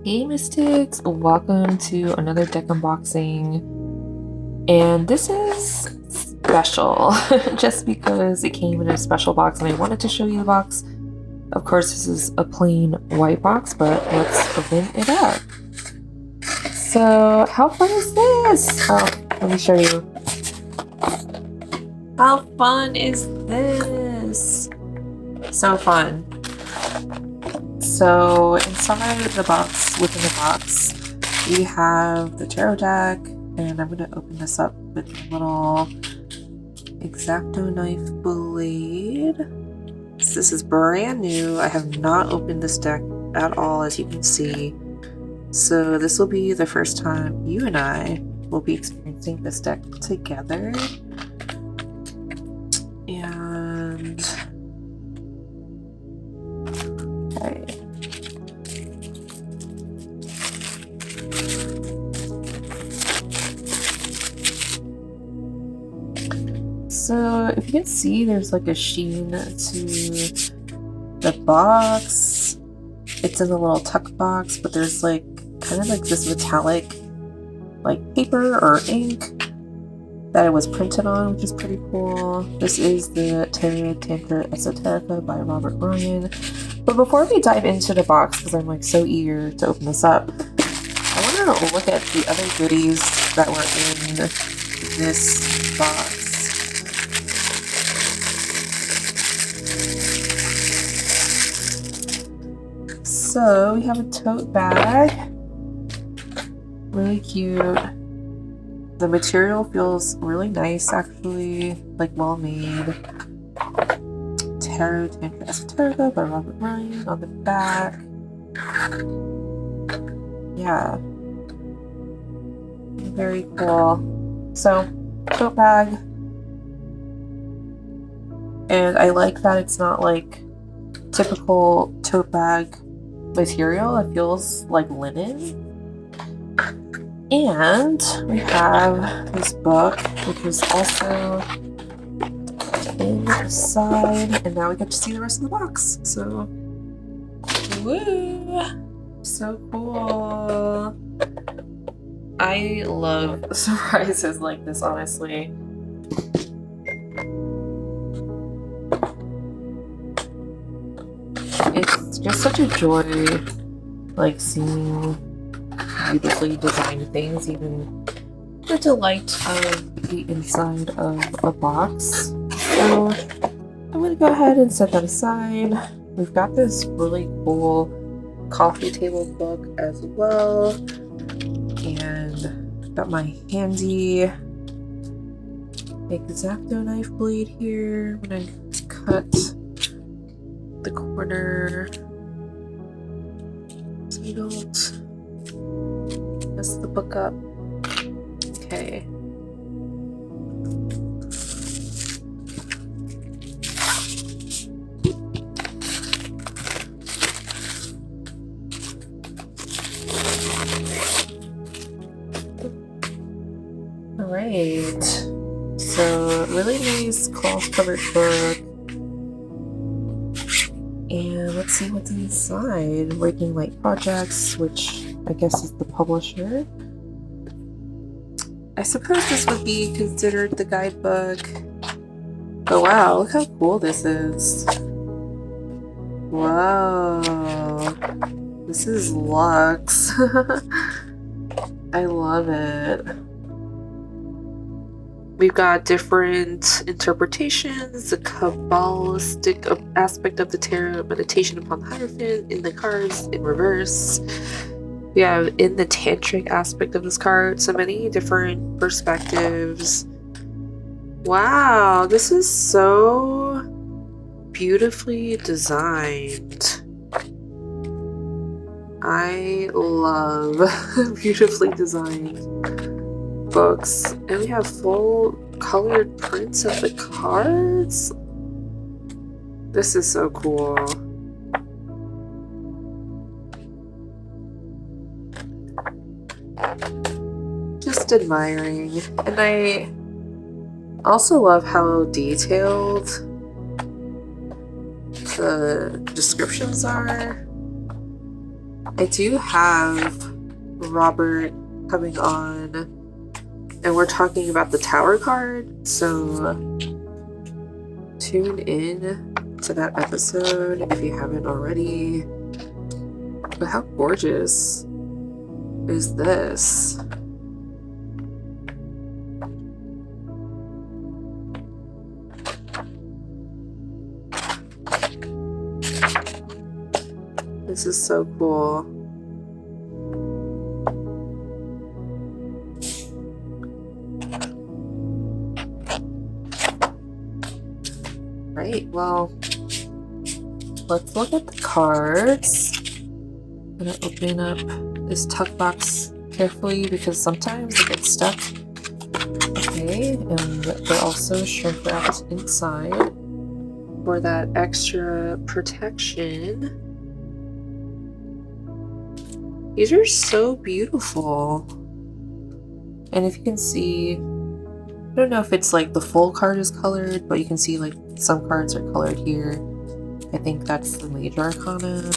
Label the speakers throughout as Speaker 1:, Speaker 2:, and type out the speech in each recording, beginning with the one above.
Speaker 1: Hey Mystics, welcome to another deck unboxing, and this is special just because it came in a special box and I wanted to show you the box. Of course this is a plain white box, but let's open it up. So how fun is this? Oh, let me show you. How fun is this? So fun. So inside the box, within the box, we have the tarot deck, and I'm going to open this up with a little X-Acto knife blade. So this is brand new. I have not opened this deck at all, as you can see. So this will be the first time you and I will be experiencing this deck together. And okay. So if you can see, there's like a sheen to the box. It's in a little tuck box, but there's like kind of like this metallic like paper or ink that it was printed on, which is pretty cool. This is the Tantra Esoterica by Robert Ryan. But before we dive into the box, because I'm like so eager to open this up, I want to look at the other goodies that were in this box. So we have a tote bag, really cute. The material feels really nice, actually, like well made. Tarot Tantra Esoterica by Robert Ryan on the back. Yeah, very cool. So, tote bag, and I like that it's not like typical tote bag material. It feels like linen. And we have this book, which is also inside, and now we get to see the rest of the box. So, woo! So cool. I love surprises like this, honestly. It's just such a joy, like seeing beautifully designed things, even the delight of the inside of a box. So I'm going to go ahead and set that aside. We've got this really cool coffee table book as well, and I've got my handy X-Acto knife blade here. I'm going to cut the corner so you don't mess the book up. Okay. Alright. So, really nice cloth covered book. And let's see what's inside. Working Light Projects, which I guess is the publisher. I suppose this would be considered the guidebook. Oh wow, look how cool this is. Wow. This is luxe. I love it. We've got different interpretations, the Kabbalistic aspect of the tarot, meditation upon the Hierophant, in the cards, in reverse. We have in the tantric aspect of this card, so many different perspectives. Wow, this is so beautifully designed. I love beautifully designed books. And we have full colored prints of the cards. This is so cool. Just admiring. And I also love how detailed the descriptions are. I do have Robert coming on, and we're talking about the Tower card, so tune in to that episode if you haven't already. But how gorgeous is this? This is so cool. Right, well, let's look at the cards. I'm gonna open up this tuck box carefully because sometimes it gets stuck. Okay, and they're also shrink wrapped inside for that extra protection. These are so beautiful. And if you can see, I don't know if it's like the full card is colored, but you can see like some cards are colored here. I think that's the Major Arcana.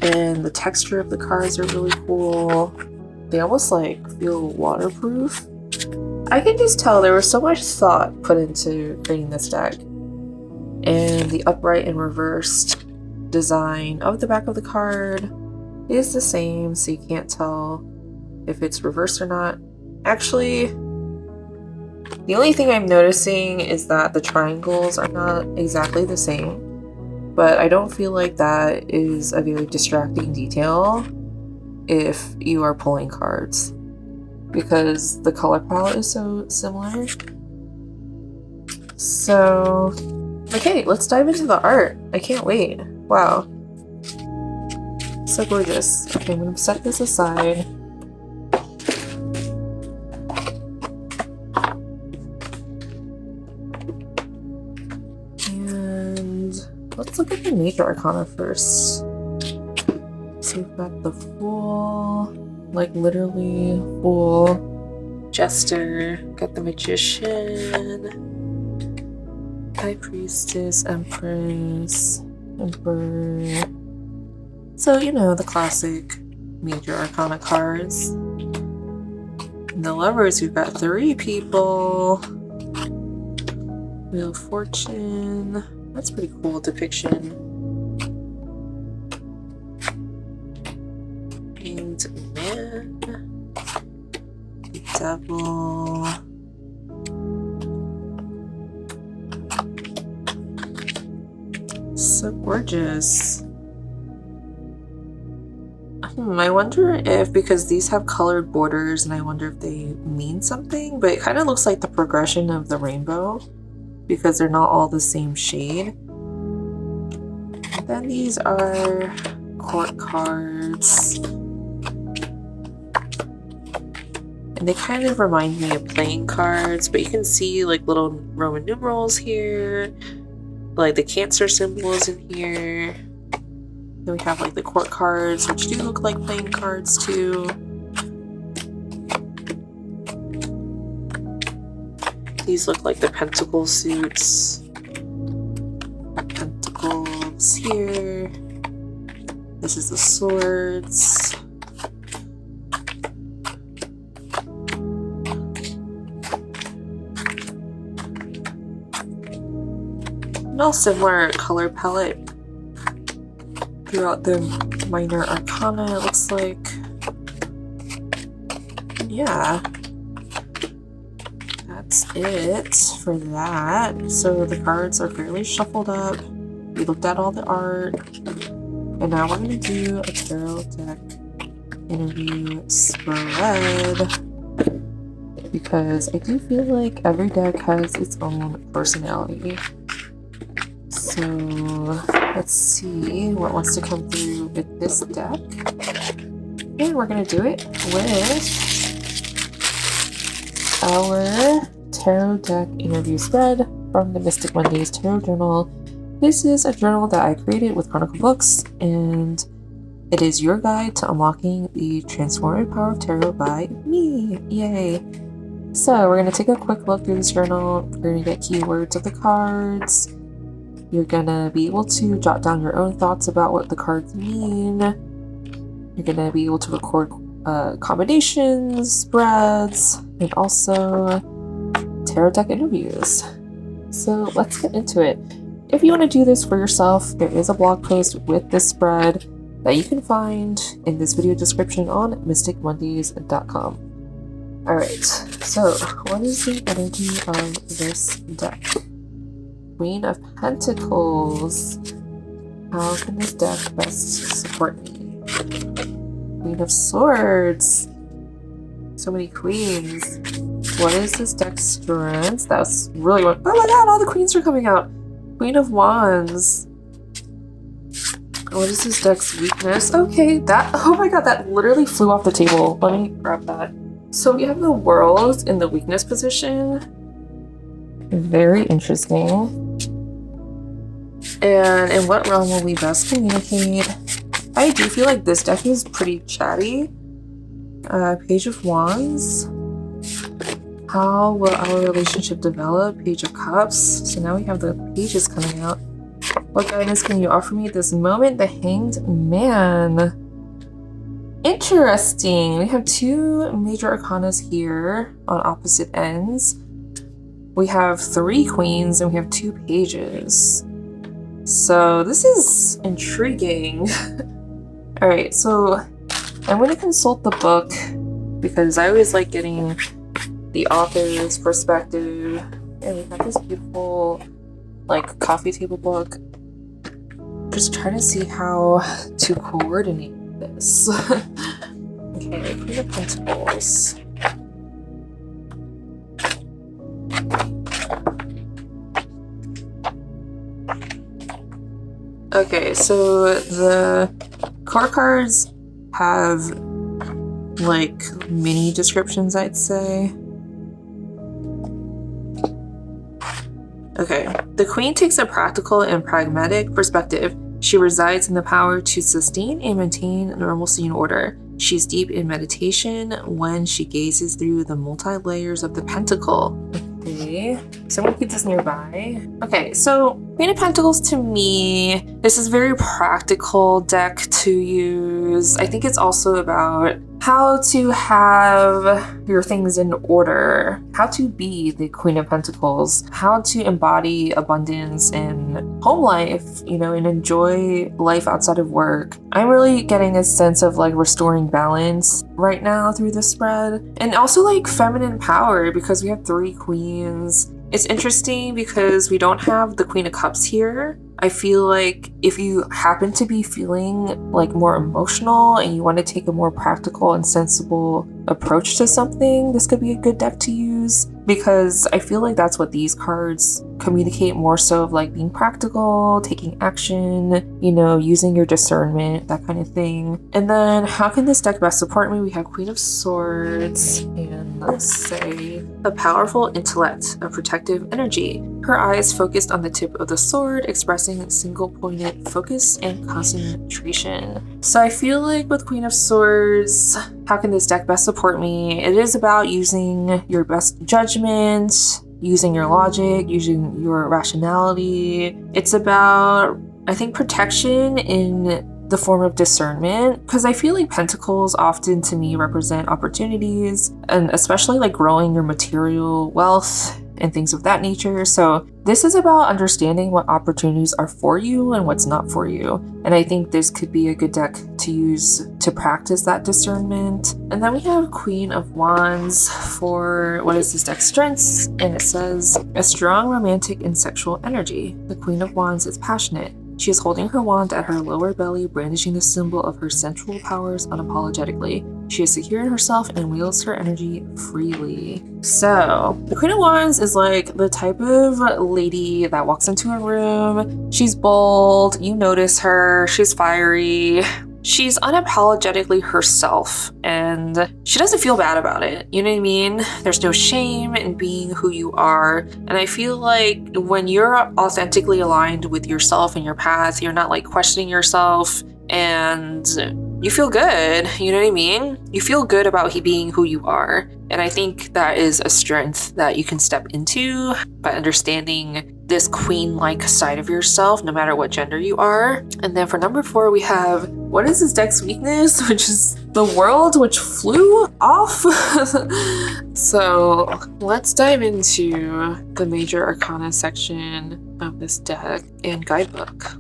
Speaker 1: And the texture of the cards are really cool. They almost like feel waterproof. I can just tell there was so much thought put into creating this deck. And the upright and reversed design of the back of the card is the same, so you can't tell if it's reversed or not. Actually, the only thing I'm noticing is that the triangles are not exactly the same, but I don't feel like that is a very distracting detail if you are pulling cards, because the color palette is so similar. So, okay, let's dive into the art. I can't wait. Wow. So gorgeous. Okay, I'm gonna set this aside. And let's look at the Major Arcana first. So we've got the Fool, like literally Fool, Jester, got the Magician, High Priestess, Empress, Emperor. So, you know, the classic Major Arcana cards. In the Lovers, we've got 3 people. Wheel of Fortune. That's pretty cool depiction. Hanged Man. Devil. So gorgeous. I wonder if, because these have colored borders, and I wonder if they mean something, but it kind of looks like the progression of the rainbow because they're not all the same shade. And then these are court cards. And they kind of remind me of playing cards, but you can see like little Roman numerals here. Like the Cancer symbol is in here. Then we have like the court cards, which do look like playing cards too. These look like the pentacle suits. Pentacles here. This is the swords. And all similar color palette throughout the Minor Arcana, it looks like. Yeah, that's it for that. So the cards are fairly shuffled up. We looked at all the art, and now we're gonna do a tarot deck interview spread, because I do feel like every deck has its own personality. So let's see what wants to come through with this deck. And we're going to do it with our tarot deck interview spread from the Mystic Mondays Tarot Journal. This is a journal that I created with Chronicle Books, and it is your guide to unlocking the transformative power of tarot by me. Yay! So we're going to take a quick look through this journal. We're going to get keywords of the cards. You're going to be able to jot down your own thoughts about what the cards mean. You're going to be able to record combinations, spreads, and also tarot deck interviews. So let's get into it. If you want to do this for yourself, there is a blog post with this spread that you can find in this video description on mysticmondays.com. Alright, so what is the energy of this deck? Queen of Pentacles. How can this deck best support me? Queen of Swords. So many queens. What is this deck's strength? That's really one. Oh my god, all the queens are coming out. Queen of Wands. What is this deck's weakness? Okay, that, oh my god, that literally flew off the table. Let me grab that. So we have the World in the weakness position. Very interesting. And in what realm will we best communicate? I do feel like this deck is pretty chatty. Page of Wands. How will our relationship develop? Page of Cups. So now we have the pages coming out. What guidance can you offer me at this moment? The Hanged Man. Interesting. We have two major arcanas here on opposite ends. We have 3 queens and we have 2 pages. So this is intriguing. Alright, so I'm going to consult the book because I always like getting the author's perspective. And we have this beautiful like coffee table book. Just trying to see how to coordinate this. Okay, Queen of Pentacles. Okay, so the core cards have like mini descriptions, I'd say. Okay, the Queen takes a practical and pragmatic perspective. She resides in the power to sustain and maintain normalcy and order. She's deep in meditation when she gazes through the multi-layers of the pentacle. Okay, so I'm gonna keep this nearby. Okay, so Queen of Pentacles to me, this is a very practical deck to use. I think it's also about how to have your things in order, how to be the Queen of Pentacles, how to embody abundance and home life, you know, and enjoy life outside of work. I'm really getting a sense of like restoring balance right now through this spread. And also like feminine power because we have 3 queens. It's interesting because we don't have the Queen of Cups here. I feel like if you happen to be feeling like more emotional and you want to take a more practical and sensible approach to something, this could be a good deck to use because I feel like that's what these cards communicate more so of like being practical, taking action, you know, using your discernment, that kind of thing. And then how can this deck best support me? We have Queen of Swords and let's say a powerful intellect, a protective energy. Her eyes focused on the tip of the sword, expressing single-pointed focus and concentration. So I feel like with Queen of Swords, how can this deck best support me? It is about using your best judgment, using your logic, using your rationality. It's about, I think, protection in the form of discernment, because I feel like pentacles often to me represent opportunities and especially like growing your material wealth and things of that nature. So this is about understanding what opportunities are for you and what's not for you. And I think this could be a good deck to use to practice that discernment. And then we have Queen of Wands for what is this deck's strengths? And it says a strong romantic and sexual energy. The Queen of Wands is passionate. She is holding her wand at her lower belly, brandishing the symbol of her sensual powers unapologetically. She is secure in herself and wields her energy freely. So, the Queen of Wands is like the type of lady that walks into a room. She's bold, you notice her, she's fiery. She's unapologetically herself and she doesn't feel bad about it. You know what I mean? There's no shame in being who you are. And I feel like when you're authentically aligned with yourself and your path, you're not like questioning yourself and
Speaker 2: you feel good, you know what I mean? You feel good about being who you are. And I think that is a strength that you can step into by understanding this queen-like side of yourself, no matter what gender you are. And then for number 4, we have, what is this deck's weakness? Which is the world which flew off. So let's dive into the Major Arcana section of this deck and Guidebook.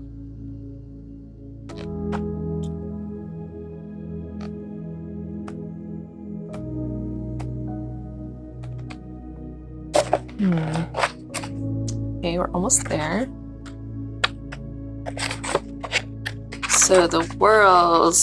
Speaker 2: Okay, we're almost there. So the world.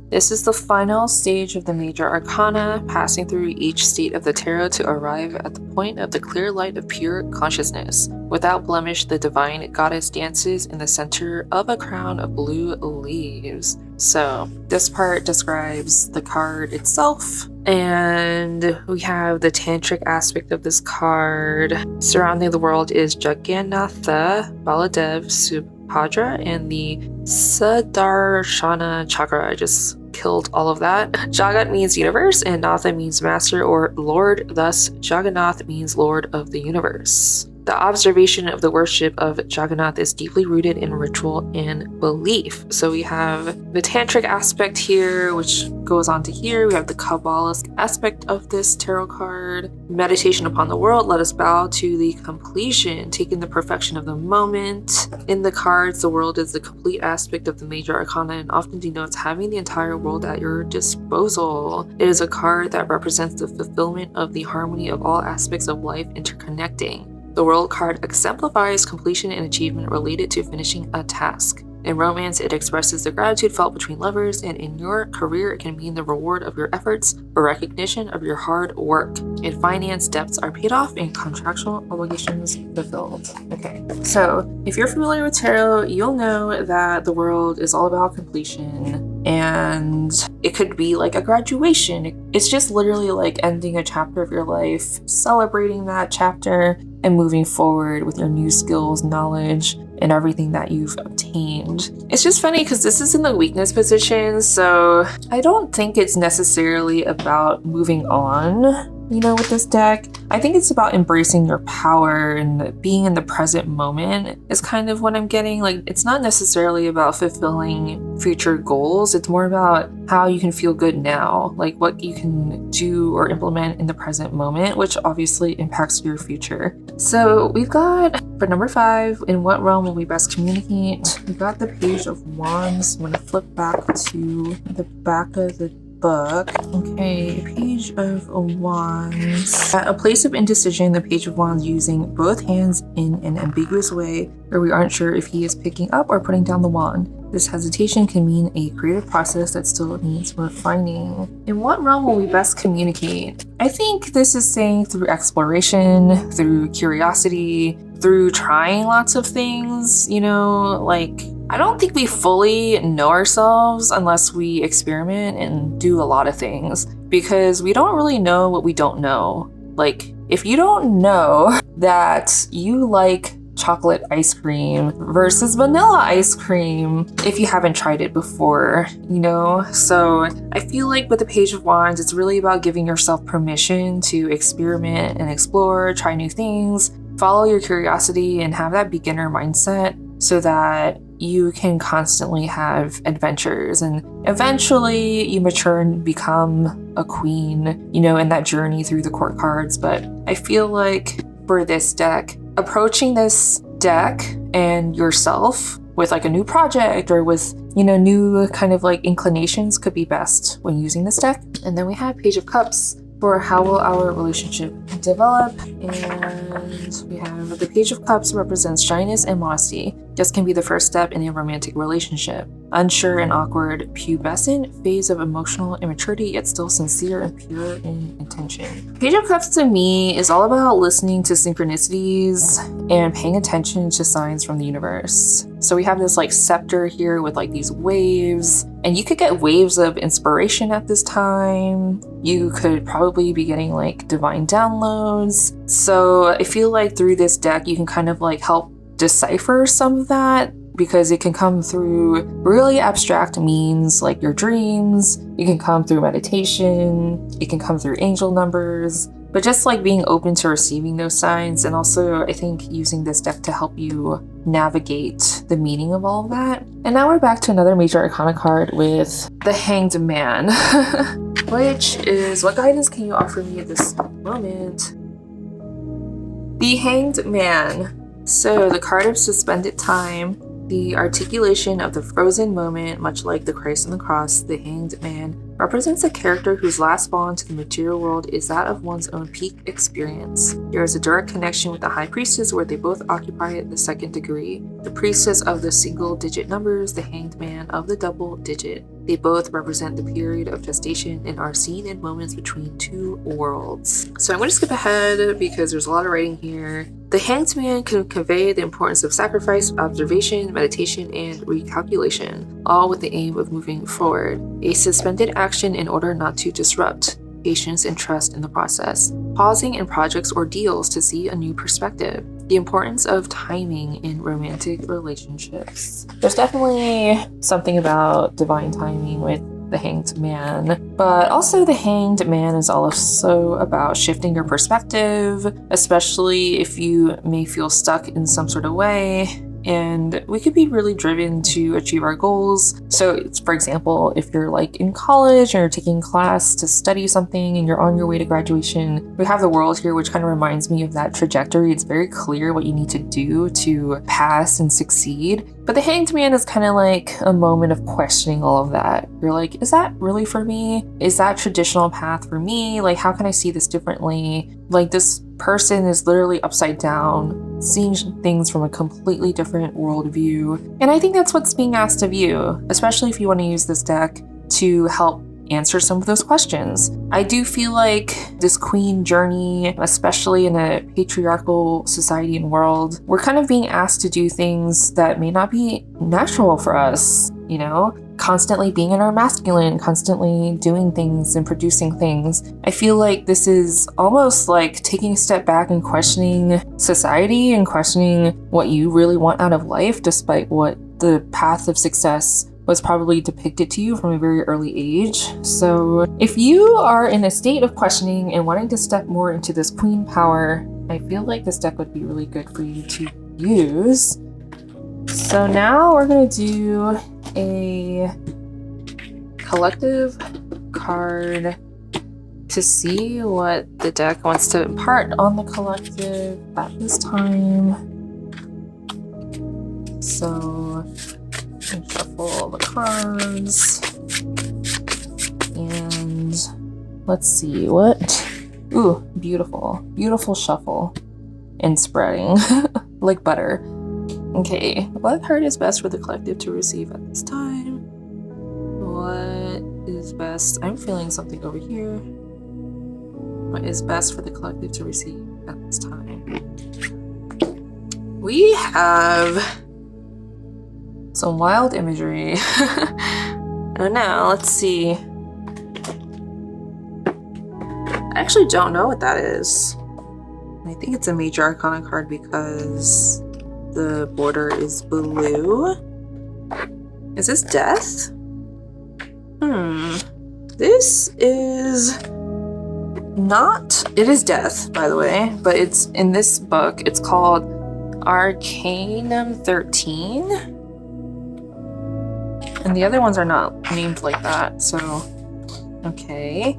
Speaker 2: This is the final stage of the Major Arcana, passing through each state of the tarot to arrive at the point of the clear light of pure consciousness. Without blemish, the divine goddess dances in the center of a crown of blue leaves. So this part describes the card itself, and we have the tantric aspect of this card. Surrounding the world is Jagannatha, Baladev, Subhadra, and the Sudarshana chakra. I just killed all of that. Jagat means universe, and Natha means master or lord. Thus, Jagannath means lord of the universe. The observation of the worship of Jagannath is deeply rooted in ritual and belief. So we have the tantric aspect here, which goes on to here. We have the Kabbalist aspect of this tarot card. Meditation upon the world, let us bow to the completion, taking the perfection of the moment. In the cards, the world is the complete aspect of the Major Arcana and often denotes having the entire world at your disposal. It is a card that represents the fulfillment of the harmony of all aspects of life interconnecting. The World card exemplifies completion and achievement related to finishing a task. In romance, it expresses the gratitude felt between lovers, and in your career, it can mean the reward of your efforts or recognition of your hard work. In finance, debts are paid off and contractual obligations fulfilled. Okay, so if you're familiar with tarot, you'll know that the World is all about completion, and it could be like a graduation. It's just literally like ending a chapter of your life, celebrating that chapter, and moving forward with your new skills, knowledge, and everything that you've obtained. It's just funny because this is in the weakness position, so I don't think it's necessarily about moving on, you know, with this deck. I think it's about embracing your power and being in the present moment is kind of what I'm getting. Like, it's not necessarily about fulfilling future goals. It's more about how you can feel good now, like what you can do or implement in the present moment, which obviously impacts your future. So we've got, for number 5, in what realm will we best communicate? We've got the Page of Wands. I'm going to flip back to the back of the book. Okay, Page of Wands. At a place of indecision, the Page of Wands using both hands in an ambiguous way, where we aren't sure if he is picking up or putting down the wand. This hesitation can mean a creative process that still needs refining. In what realm will we best communicate? I think this is saying through exploration, through curiosity, through trying lots of things, you know, like, I don't think we fully know ourselves unless we experiment and do a lot of things, because we don't really know what we don't know. Like, if you don't know that you like chocolate ice cream versus vanilla ice cream if you haven't tried it before, you know? So I feel like with the Page of Wands, it's really about giving yourself permission to experiment and explore, try new things, follow your curiosity, and have that beginner mindset so that you can constantly have adventures, and eventually you mature and become a queen, you know, in that journey through the court cards. But I feel like for this deck, approaching this deck and yourself with like a new project or with, you know, new kind of like inclinations could be best when using this deck. And then we have Page of Cups for how will our relationship develop, and we have the Page of Cups represents shyness and modesty. This can be the first step in a romantic relationship. Unsure and awkward, pubescent phase of emotional immaturity, yet still sincere and pure in intention. Page of Cups to me is all about listening to synchronicities and paying attention to signs from the universe. So we have this like scepter here with like these waves, and you could get waves of inspiration at this time. You could probably be getting like divine downloads. So I feel like through this deck, you can kind of like help decipher some of that
Speaker 1: because it can come through really abstract means like your dreams, it can come through meditation, it can come through angel numbers, but just like being open to receiving those signs, and also I think using this deck to help you navigate the meaning of all of that. And now we're back to another Major Arcana card with the Hanged Man, which is, what guidance can you offer me at this moment? The Hanged Man. So the card of suspended time, the articulation of the frozen moment, much like the Christ on the cross, the Hanged Man represents a character whose last bond to the material world is that of one's own peak experience. There is a direct connection with the High Priestess where they both occupy the second degree. The Priestess of the single digit numbers, the Hanged Man of the double digit. They both represent the period of gestation and are seen in moments between two worlds. So I'm going to skip ahead because there's a lot of writing here. The Hanged Man can convey the importance of sacrifice, observation, meditation, and recalculation, all with the aim of moving forward. A suspended action in order not to disrupt. Patience and trust in the process. Pausing in projects or deals to see a new perspective. The importance of timing in romantic relationships. There's definitely something about divine timing with the Hanged Man, but also the Hanged Man is also about shifting your perspective, especially if you may feel stuck in some sort of way. And we could be really driven to achieve our goals. So, for example, if you're like in college and you're taking class to study something and you're on your way to graduation, we have the world here, which kind of reminds me of that trajectory. It's very clear what you need to do to pass and succeed. But the Hanged Man is kind of like a moment of questioning all of that. You're like, is that really for me? Is that traditional path for me? Like, how can I see this differently? Like, this person is literally upside down, seeing things from a completely different worldview. And I think that's what's being asked of you, especially if you want to use this deck to help answer some of those questions. I do feel like this queen journey, especially in a patriarchal society and world, we're kind of being asked to do things that may not be natural for us, you know? Constantly being in our masculine, constantly doing things and producing things. I feel like this is almost like taking a step back and questioning society and questioning what you really want out of life, despite what the path of success was probably depicted to you from a very early age. So if you are in a state of questioning and wanting to step more into this queen power, I feel like this deck would be really good for you to use. So now we're going to do a collective card to see what the deck wants to impart on the collective at this time. So shuffle the cards and let's see what. Ooh, beautiful shuffle and spreading like butter. Okay, what card is best for the collective to receive at this time? What is best? I'm feeling something over here. What is best for the collective to receive at this time? We have some wild imagery. I don't know, let's see. I actually don't know what that is. I think it's a Major Arcana card because the border is blue. Is this death? This is not. It is death, by the way, but it's in this book. It's called Arcanum 13. And the other ones are not named like that, so okay.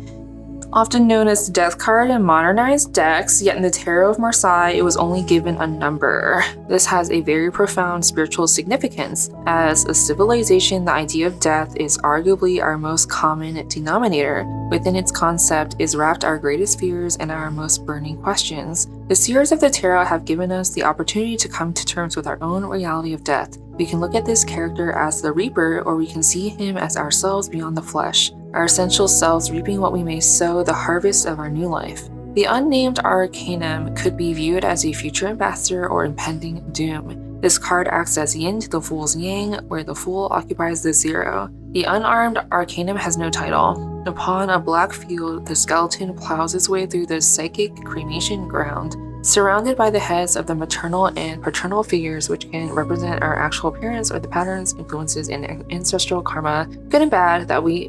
Speaker 1: Often known as the death card in modernized decks, yet in the Tarot of Marseille, it was only given a number. This has a very profound spiritual significance. As a civilization, the idea of death is arguably our most common denominator. Within its concept is wrapped our greatest fears and our most burning questions. The seers of the Tarot have given us the opportunity to come to terms with our own reality of death. We can look at this character as the Reaper, or we can see him as ourselves beyond the flesh, our essential selves reaping what we may sow, the harvest of our new life. The unnamed Arcanum could be viewed as a future ambassador or impending doom. This card acts as yin to the Fool's yang, where the Fool occupies the zero. The unarmed Arcanum has no title. Upon a black field, the skeleton plows its way through the psychic cremation ground,
Speaker 2: surrounded by the heads of the maternal and paternal figures, which can represent our actual parents or the patterns, influences, and ancestral karma, good and bad, that we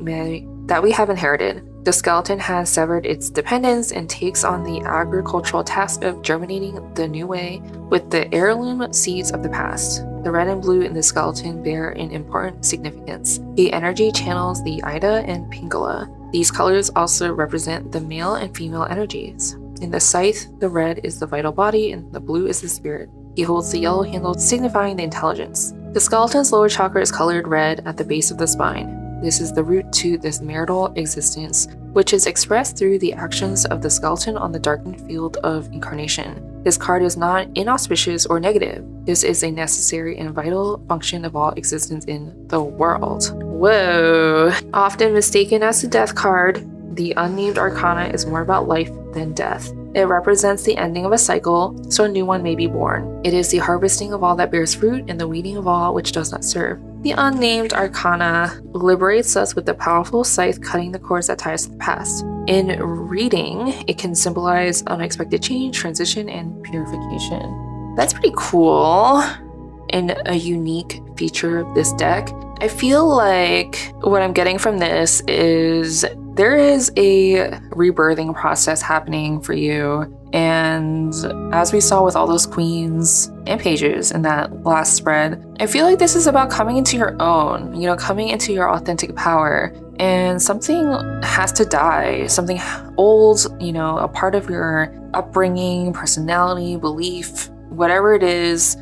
Speaker 2: have inherited. The skeleton has severed its dependence and takes on the agricultural task of germinating the new way with the heirloom seeds of the past. The red and blue in the skeleton bear an important significance. The energy channels the Ida and Pingala. These colors also represent the male and female energies. In the scythe, the red is the vital body and the blue is the spirit. He holds the yellow handle, signifying the intelligence. The skeleton's lower chakra is colored red at the base of the spine. This is the root to this marital existence, which is expressed through the actions of the skeleton on the darkened field of incarnation. This card is not inauspicious or negative. This is a necessary and vital function of all existence in the world. Whoa! Often mistaken as the death card, the unnamed arcana is more about life than death. It represents the ending of a cycle, so a new one may be born. It is the harvesting of all that bears fruit and the weeding of all which does not serve. The unnamed arcana liberates us with the powerful scythe cutting the cords that tie us to the past. In reading, it can symbolize unexpected change, transition, and purification. That's pretty cool and a unique feature of this deck. I feel like what I'm getting from this is there is a rebirthing process happening for you. And as we saw with all those queens and pages in that last spread, I feel like this is about coming into your own, coming into your authentic power. And something has to die, something old, a part of your upbringing, personality, belief, whatever it is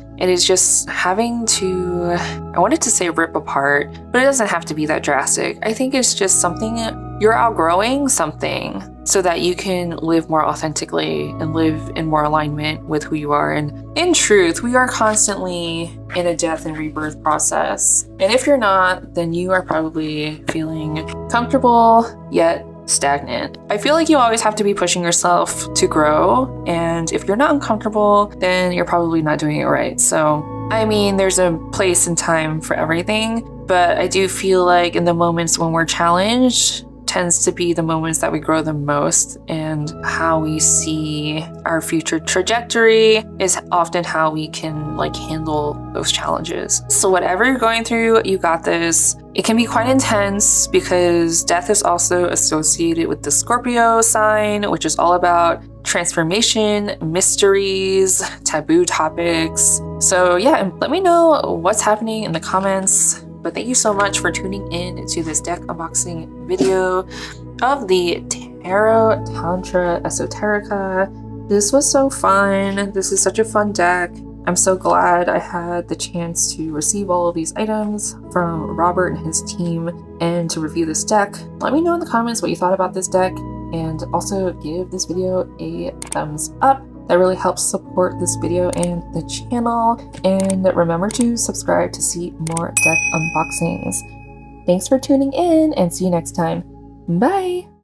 Speaker 2: just having to, I wanted to say rip apart, but it doesn't have to be that drastic. I think it's just something, you're outgrowing something so that you can live more authentically and live in more alignment with who you are. And in truth, we are constantly in a death and rebirth process. And if you're not, then you are probably feeling comfortable yet stagnant. I feel like you always have to be pushing yourself to grow, and if you're not uncomfortable, then you're probably not doing it right. So, I mean, there's a place and time for everything, but I do feel like in the moments when we're challenged tends to be the moments that we grow the most, and how we see our future trajectory is often how we can handle those challenges. So whatever you're going through, you got this. It can be quite intense because death is also associated with the Scorpio sign, which is all about transformation, mysteries, taboo topics. So yeah, and let me know what's happening in the comments. But thank you so much for tuning in to this deck unboxing video of the Tarot Tantra Esoterica. This was so fun. This is such a fun deck. I'm so glad I had the chance to receive all of these items from Robert and his team and to review this deck. Let me know in the comments what you thought about this deck, and also give this video a thumbs up. That really helps support this video and the channel. And remember to subscribe to see more deck unboxings. Thanks for tuning in, and see you next time. Bye!